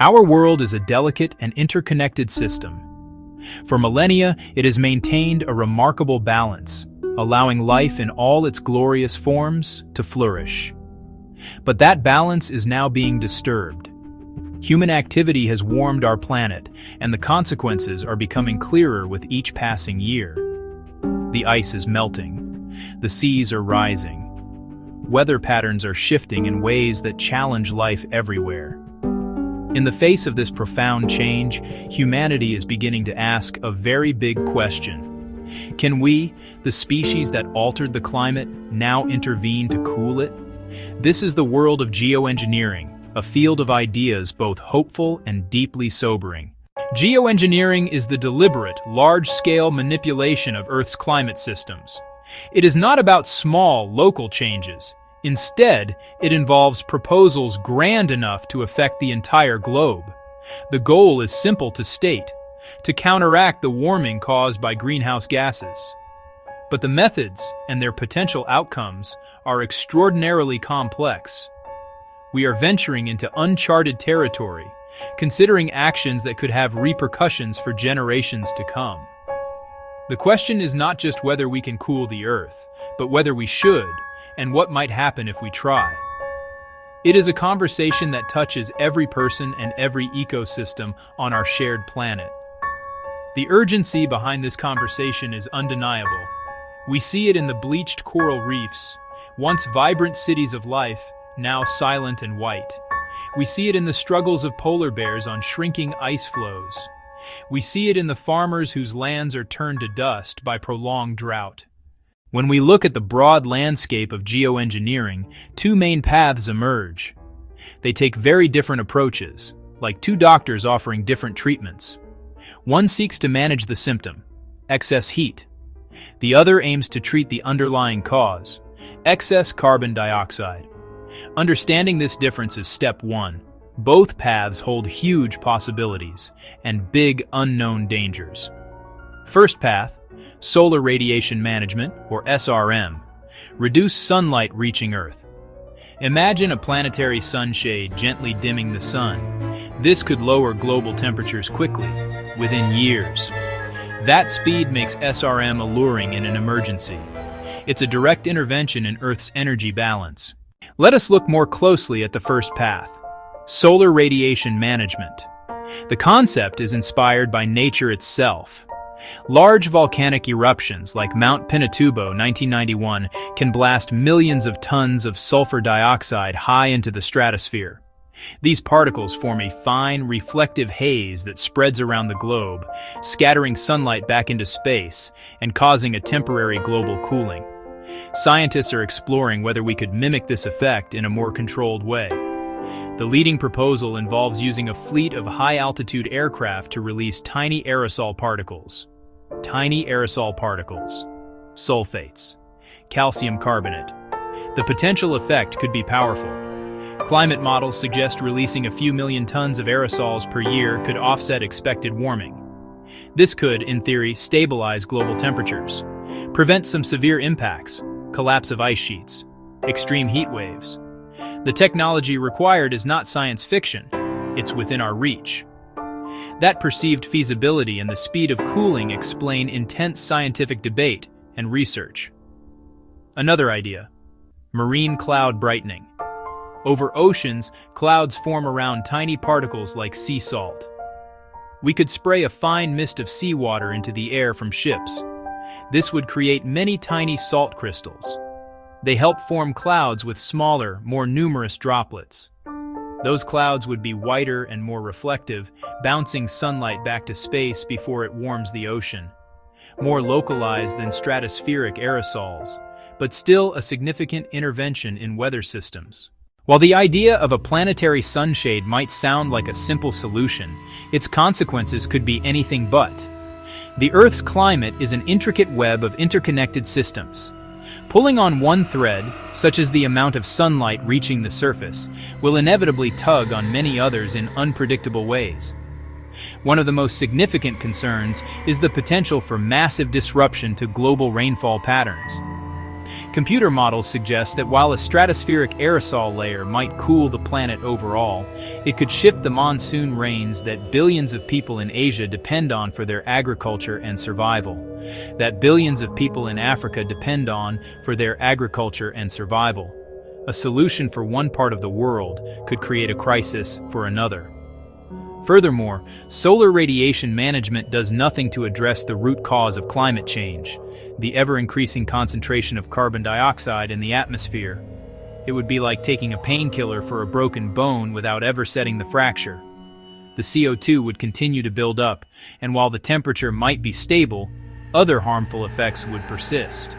Our world is a delicate and interconnected system. For millennia, it has maintained a remarkable balance, allowing life in all its glorious forms to flourish. But that balance is now being disturbed. Human activity has warmed our planet, and the consequences are becoming clearer with each passing year. The ice is melting. The seas are rising. Weather patterns are shifting in ways that challenge life everywhere. In the face of this profound change, humanity is beginning to ask a very big question. Can we, the species that altered the climate, now intervene to cool it? This is the world of geoengineering, a field of ideas both hopeful and deeply sobering. Geoengineering is the deliberate, large-scale manipulation of Earth's climate systems. It is not about small, local changes. Instead, it involves proposals grand enough to affect the entire globe. The goal is simple to state: to counteract the warming caused by greenhouse gases. But the methods and their potential outcomes are extraordinarily complex. We are venturing into uncharted territory, considering actions that could have repercussions for generations to come. The question is not just whether we can cool the Earth, but whether we should, and what might happen if we try. It is a conversation that touches every person and every ecosystem on our shared planet. The urgency behind this conversation is undeniable. We see it in the bleached coral reefs, once vibrant cities of life, now silent and white. We see it in the struggles of polar bears on shrinking ice floes. We see it in the farmers whose lands are turned to dust by prolonged drought. When we look at the broad landscape of geoengineering, two main paths emerge. They take very different approaches, like two doctors offering different treatments. One seeks to manage the symptom, excess heat. The other aims to treat the underlying cause, excess carbon dioxide. Understanding this difference is step one. Both paths hold huge possibilities and big unknown dangers. First path, solar radiation management, or SRM, reduce sunlight reaching Earth. Imagine a planetary sunshade gently dimming the sun. This could lower global temperatures quickly, within years. That speed makes SRM alluring in an emergency. It's a direct intervention in Earth's energy balance. Let us look more closely at the first path, solar radiation management. The concept is inspired by nature itself. Large volcanic eruptions like Mount Pinatubo 1991 can blast millions of tons of sulfur dioxide high into the stratosphere. These particles form a fine, reflective haze that spreads around the globe, scattering sunlight back into space and causing a temporary global cooling. Scientists are exploring whether we could mimic this effect in a more controlled way. The leading proposal involves using a fleet of high-altitude aircraft to release tiny aerosol particles. Tiny aerosol particles. Sulfates. Calcium carbonate. The potential effect could be powerful. Climate models suggest releasing a few million tons of aerosols per year could offset expected warming. This could, in theory, stabilize global temperatures, prevent some severe impacts, collapse of ice sheets, extreme heat waves. The technology required is not science fiction, it's within our reach. That perceived feasibility and the speed of cooling explain intense scientific debate and research. Another idea, marine cloud brightening. Over oceans, clouds form around tiny particles like sea salt. We could spray a fine mist of seawater into the air from ships. This would create many tiny salt crystals. They help form clouds with smaller, more numerous droplets. Those clouds would be whiter and more reflective, bouncing sunlight back to space before it warms the ocean. More localized than stratospheric aerosols, but still a significant intervention in weather systems. While the idea of a planetary sunshade might sound like a simple solution, its consequences could be anything but. The Earth's climate is an intricate web of interconnected systems. Pulling on one thread, such as the amount of sunlight reaching the surface, will inevitably tug on many others in unpredictable ways. One of the most significant concerns is the potential for massive disruption to global rainfall patterns. Computer models suggest that while a stratospheric aerosol layer might cool the planet overall, it could shift the monsoon rains that billions of people in Asia depend on for their agriculture and survival, that billions of people in Africa depend on for their agriculture and survival. A solution for one part of the world could create a crisis for another. Furthermore, solar radiation management does nothing to address the root cause of climate change, the ever-increasing concentration of carbon dioxide in the atmosphere. It would be like taking a painkiller for a broken bone without ever setting the fracture. The CO2 would continue to build up, and while the temperature might be stable, other harmful effects would persist.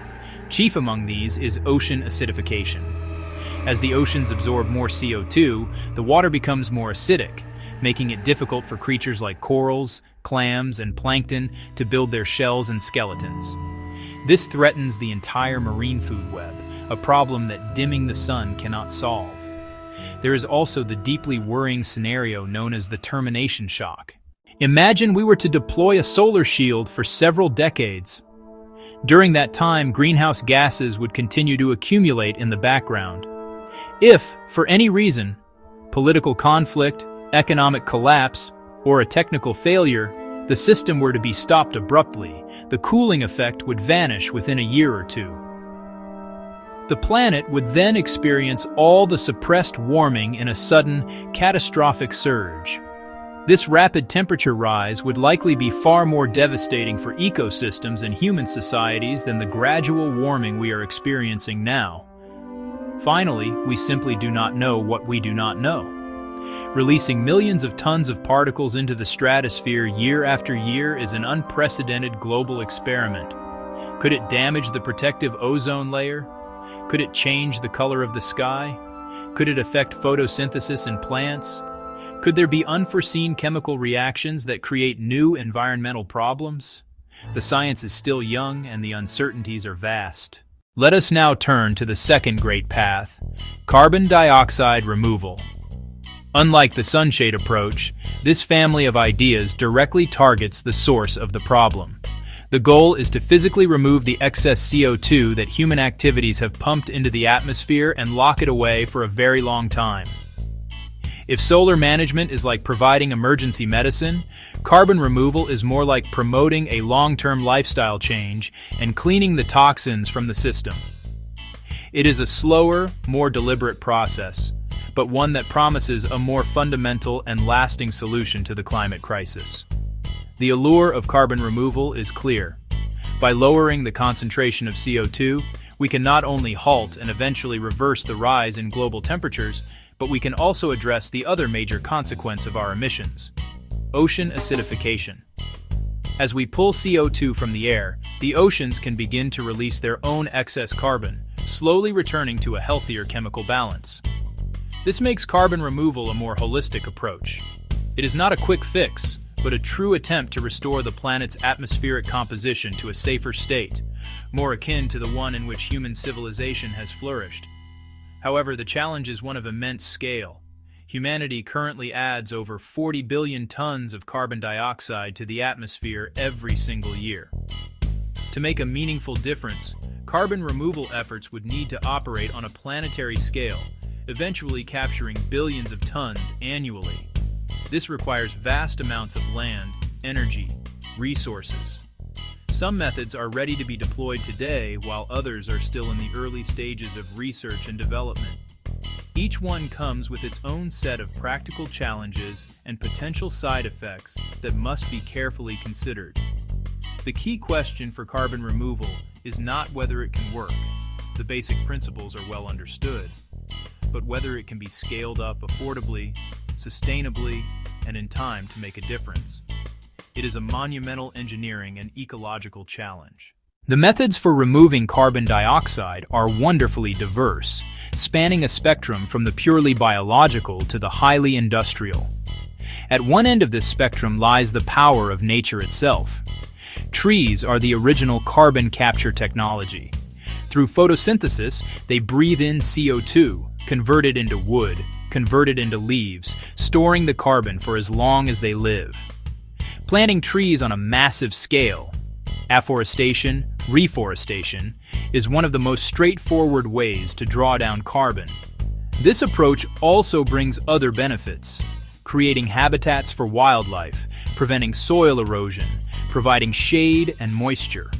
Chief among these is ocean acidification. As the oceans absorb more CO2, the water becomes more acidic, making it difficult for creatures like corals, clams, and plankton to build their shells and skeletons. This threatens the entire marine food web, a problem that dimming the sun cannot solve. There is also the deeply worrying scenario known as the termination shock. Imagine we were to deploy a solar shield for several decades. During that time, greenhouse gases would continue to accumulate in the background. If, for any reason, political conflict, economic collapse, or a technical failure, the system were to be stopped abruptly, the cooling effect would vanish within a year or two. The planet would then experience all the suppressed warming in a sudden, catastrophic surge. This rapid temperature rise would likely be far more devastating for ecosystems and human societies than the gradual warming we are experiencing now. Finally, we simply do not know what we do not know. Releasing millions of tons of particles into the stratosphere year after year is an unprecedented global experiment. Could it damage the protective ozone layer? Could it change the color of the sky? Could it affect photosynthesis in plants? Could there be unforeseen chemical reactions that create new environmental problems? The science is still young and the uncertainties are vast. Let us now turn to the second great path, carbon dioxide removal. Unlike the sunshade approach, this family of ideas directly targets the source of the problem. The goal is to physically remove the excess CO2 that human activities have pumped into the atmosphere and lock it away for a very long time. If solar management is like providing emergency medicine, carbon removal is more like promoting a long-term lifestyle change and cleaning the toxins from the system. It is a slower, more deliberate process, but one that promises a more fundamental and lasting solution to the climate crisis. The allure of carbon removal is clear. By lowering the concentration of CO2, we can not only halt and eventually reverse the rise in global temperatures, but we can also address the other major consequence of our emissions: ocean acidification. As we pull CO2 from the air, the oceans can begin to release their own excess carbon, slowly returning to a healthier chemical balance. This makes carbon removal a more holistic approach. It is not a quick fix, but a true attempt to restore the planet's atmospheric composition to a safer state, more akin to the one in which human civilization has flourished. However, the challenge is one of immense scale. Humanity currently adds over 40 billion tons of carbon dioxide to the atmosphere every single year. To make a meaningful difference, carbon removal efforts would need to operate on a planetary scale, eventually capturing billions of tons annually. This requires vast amounts of land, energy, resources. Some methods are ready to be deployed today, while others are still in the early stages of research and development. Each one comes with its own set of practical challenges and potential side effects that must be carefully considered. The key question for carbon removal is not whether it can work. The basic principles are well understood, but whether it can be scaled up affordably, sustainably, and in time to make a difference. It is a monumental engineering and ecological challenge. The methods for removing carbon dioxide are wonderfully diverse, spanning a spectrum from the purely biological to the highly industrial. At one end of this spectrum lies the power of nature itself. Trees are the original carbon capture technology. Through photosynthesis, they breathe in CO2, convert it into wood, convert it into leaves, storing the carbon for as long as they live. Planting trees on a massive scale, afforestation, reforestation, is one of the most straightforward ways to draw down carbon. This approach also brings other benefits, creating habitats for wildlife, preventing soil erosion, providing shade and moisture.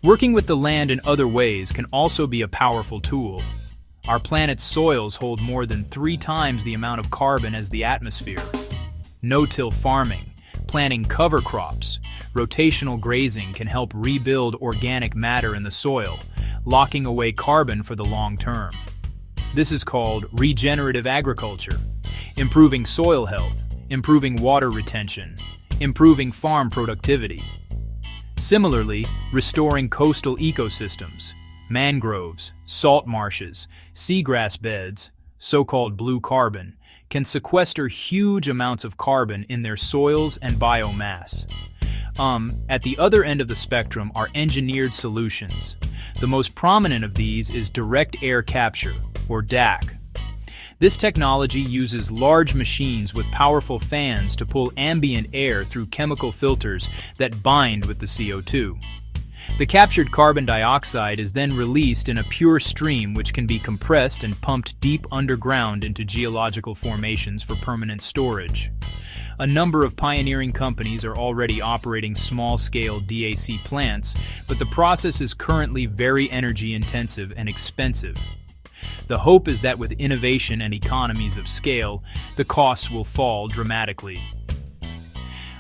Working with the land in other ways can also be a powerful tool. Our planet's soils hold more than 3 times the amount of carbon as the atmosphere. No-till farming, planting cover crops, rotational grazing can help rebuild organic matter in the soil, locking away carbon for the long term. This is called regenerative agriculture, improving soil health, improving water retention, improving farm productivity. Similarly, restoring coastal ecosystems, mangroves, salt marshes, seagrass beds, so-called blue carbon, can sequester huge amounts of carbon in their soils and biomass. At the other end of the spectrum are engineered solutions. The most prominent of these is direct air capture, or DAC. This technology uses large machines with powerful fans to pull ambient air through chemical filters that bind with the CO2. The captured carbon dioxide is then released in a pure stream which can be compressed and pumped deep underground into geological formations for permanent storage. A number of pioneering companies are already operating small-scale DAC plants, but the process is currently very energy-intensive and expensive. The hope is that with innovation and economies of scale, the costs will fall dramatically.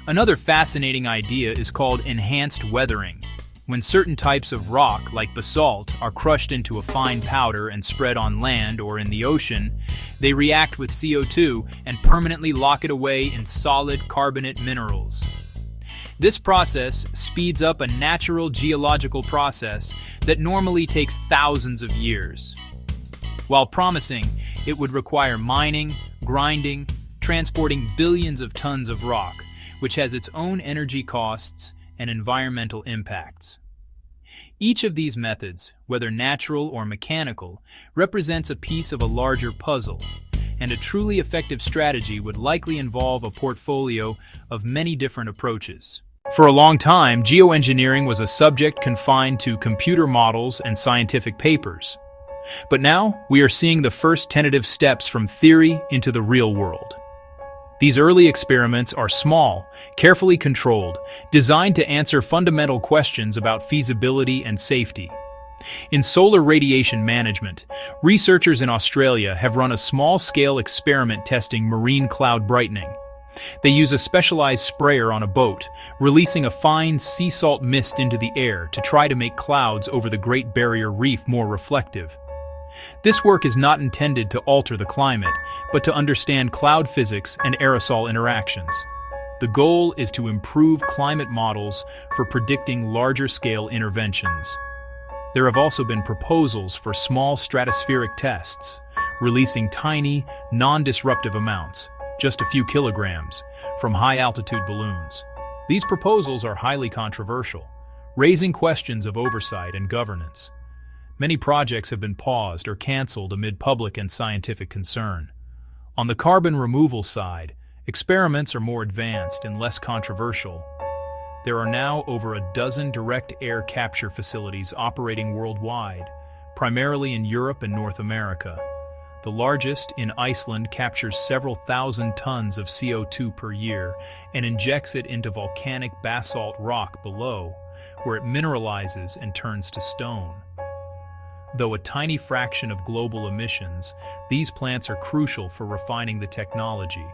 Another fascinating idea is called enhanced weathering. When certain types of rock, like basalt, are crushed into a fine powder and spread on land or in the ocean, they react with CO2 and permanently lock it away in solid carbonate minerals. This process speeds up a natural geological process that normally takes thousands of years. While promising, it would require mining, grinding, transporting billions of tons of rock, which has its own energy costs and environmental impacts. Each of these methods, whether natural or mechanical, represents a piece of a larger puzzle, and a truly effective strategy would likely involve a portfolio of many different approaches. For a long time, geoengineering was a subject confined to computer models and scientific papers. But now, we are seeing the first tentative steps from theory into the real world. These early experiments are small, carefully controlled, designed to answer fundamental questions about feasibility and safety. In solar radiation management, researchers in Australia have run a small-scale experiment testing marine cloud brightening. They use a specialized sprayer on a boat, releasing a fine sea salt mist into the air to try to make clouds over the Great Barrier Reef more reflective. This work is not intended to alter the climate, but to understand cloud physics and aerosol interactions. The goal is to improve climate models for predicting larger-scale interventions. There have also been proposals for small stratospheric tests, releasing tiny, non-disruptive amounts, just a few kilograms, from high-altitude balloons. These proposals are highly controversial, raising questions of oversight and governance. Many projects have been paused or canceled amid public and scientific concern. On the carbon removal side, experiments are more advanced and less controversial. There are now over a dozen direct air capture facilities operating worldwide, primarily in Europe and North America. The largest, in Iceland, captures several thousand tons of CO2 per year and injects it into volcanic basalt rock below, where it mineralizes and turns to stone. Though a tiny fraction of global emissions, these plants are crucial for refining the technology,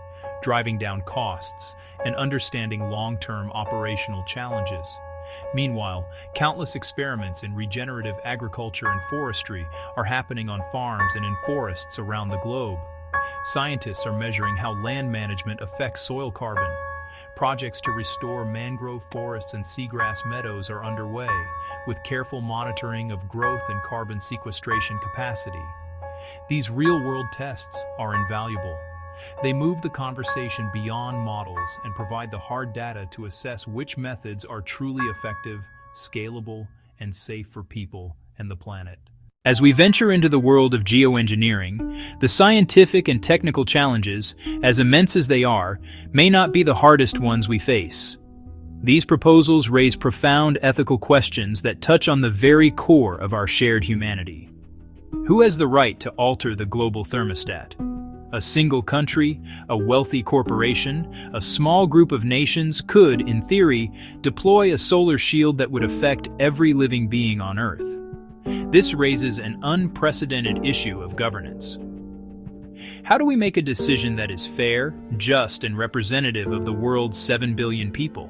driving down costs, and understanding long-term operational challenges. Meanwhile, countless experiments in regenerative agriculture and forestry are happening on farms and in forests around the globe. Scientists are measuring how land management affects soil carbon. Projects to restore mangrove forests and seagrass meadows are underway, with careful monitoring of growth and carbon sequestration capacity. These real-world tests are invaluable. They move the conversation beyond models and provide the hard data to assess which methods are truly effective, scalable, and safe for people and the planet. As we venture into the world of geoengineering, the scientific and technical challenges, as immense as they are, may not be the hardest ones we face. These proposals raise profound ethical questions that touch on the very core of our shared humanity. Who has the right to alter the global thermostat? A single country, a wealthy corporation, a small group of nations could, in theory, deploy a solar shield that would affect every living being on Earth. This raises an unprecedented issue of governance. How do we make a decision that is fair, just, and representative of the world's 7 billion people?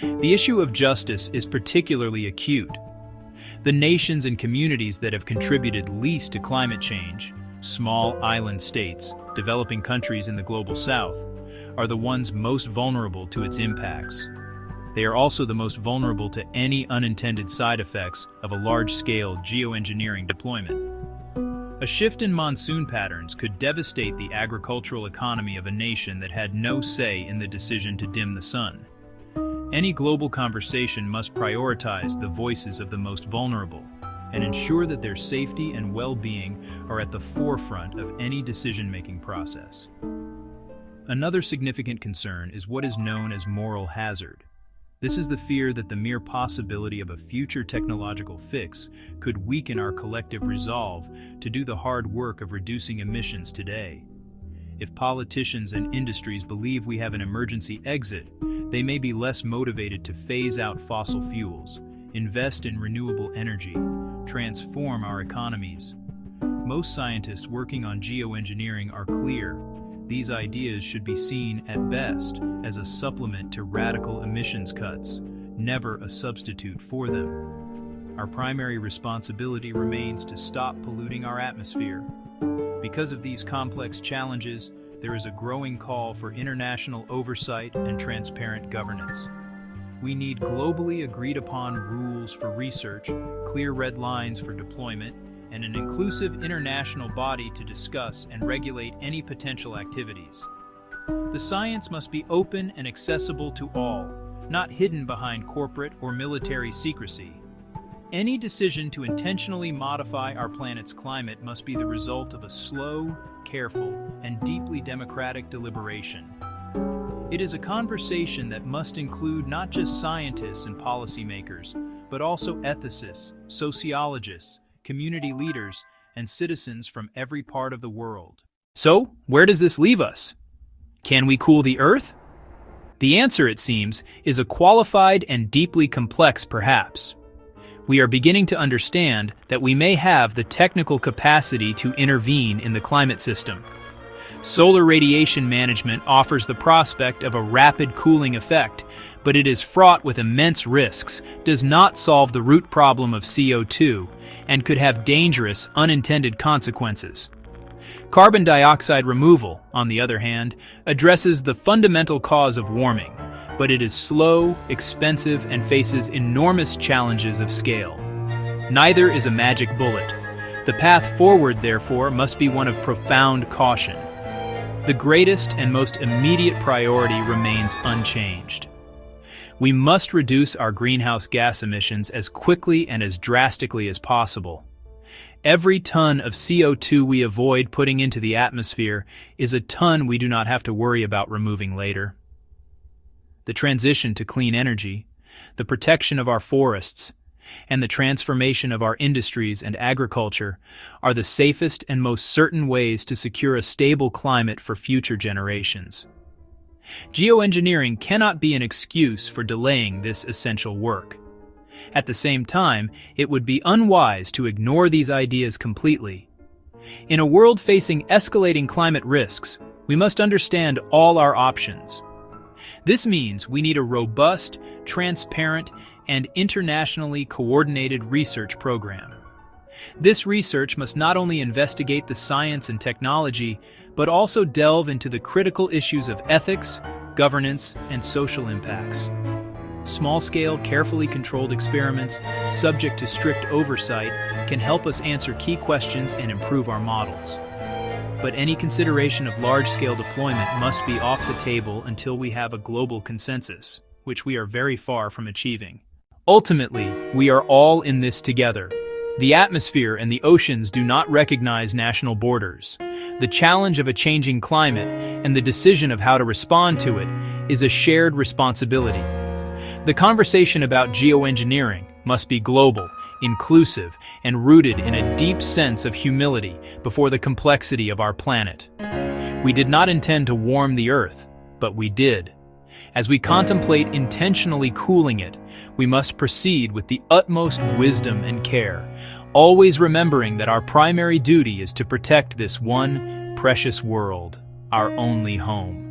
The issue of justice is particularly acute. The nations and communities that have contributed least to climate change, small island states, developing countries in the global south, are the ones most vulnerable to its impacts. They are also the most vulnerable to any unintended side effects of a large-scale geoengineering deployment. A shift in monsoon patterns could devastate the agricultural economy of a nation that had no say in the decision to dim the sun. Any global conversation must prioritize the voices of the most vulnerable and ensure that their safety and well-being are at the forefront of any decision-making process. Another significant concern is what is known as moral hazard. This is the fear that the mere possibility of a future technological fix could weaken our collective resolve to do the hard work of reducing emissions today. If politicians and industries believe we have an emergency exit, they may be less motivated to phase out fossil fuels, invest in renewable energy, transform our economies. Most scientists working on geoengineering are clear. These ideas should be seen, at best, as a supplement to radical emissions cuts, never a substitute for them. Our primary responsibility remains to stop polluting our atmosphere. Because of these complex challenges, there is a growing call for international oversight and transparent governance. We need globally agreed-upon rules for research, clear red lines for deployment, and an inclusive international body to discuss and regulate any potential activities. The science must be open and accessible to all, not hidden behind corporate or military secrecy. Any decision to intentionally modify our planet's climate must be the result of a slow, careful, and deeply democratic deliberation. It is a conversation that must include not just scientists and policymakers, but also ethicists, sociologists, community leaders, and citizens from every part of the world. So, where does this leave us? Can we cool the Earth? The answer, it seems, is a qualified and deeply complex perhaps. We are beginning to understand that we may have the technical capacity to intervene in the climate system. Solar radiation management offers the prospect of a rapid cooling effect, but it is fraught with immense risks, does not solve the root problem of CO2, and could have dangerous, unintended consequences. Carbon dioxide removal, on the other hand, addresses the fundamental cause of warming, but it is slow, expensive, and faces enormous challenges of scale. Neither is a magic bullet. The path forward, therefore, must be one of profound caution. The greatest and most immediate priority remains unchanged. We must reduce our greenhouse gas emissions as quickly and as drastically as possible. Every ton of CO2 we avoid putting into the atmosphere is a ton we do not have to worry about removing later. The transition to clean energy, the protection of our forests, and the transformation of our industries and agriculture are the safest and most certain ways to secure a stable climate for future generations. Geoengineering cannot be an excuse for delaying this essential work. At the same time, it would be unwise to ignore these ideas completely. In a world facing escalating climate risks, we must understand all our options. This means we need a robust, transparent, and internationally coordinated research program. This research must not only investigate the science and technology, but also delve into the critical issues of ethics, governance, and social impacts. Small-scale, carefully controlled experiments, subject to strict oversight, can help us answer key questions and improve our models. But any consideration of large-scale deployment must be off the table until we have a global consensus, which we are very far from achieving. Ultimately, we are all in this together. The atmosphere and the oceans do not recognize national borders. The challenge of a changing climate and the decision of how to respond to it is a shared responsibility. The conversation about geoengineering must be global, inclusive, and rooted in a deep sense of humility before the complexity of our planet. We did not intend to warm the Earth, but we did. As we contemplate intentionally cooling it, we must proceed with the utmost wisdom and care, always remembering that our primary duty is to protect this one precious world, our only home.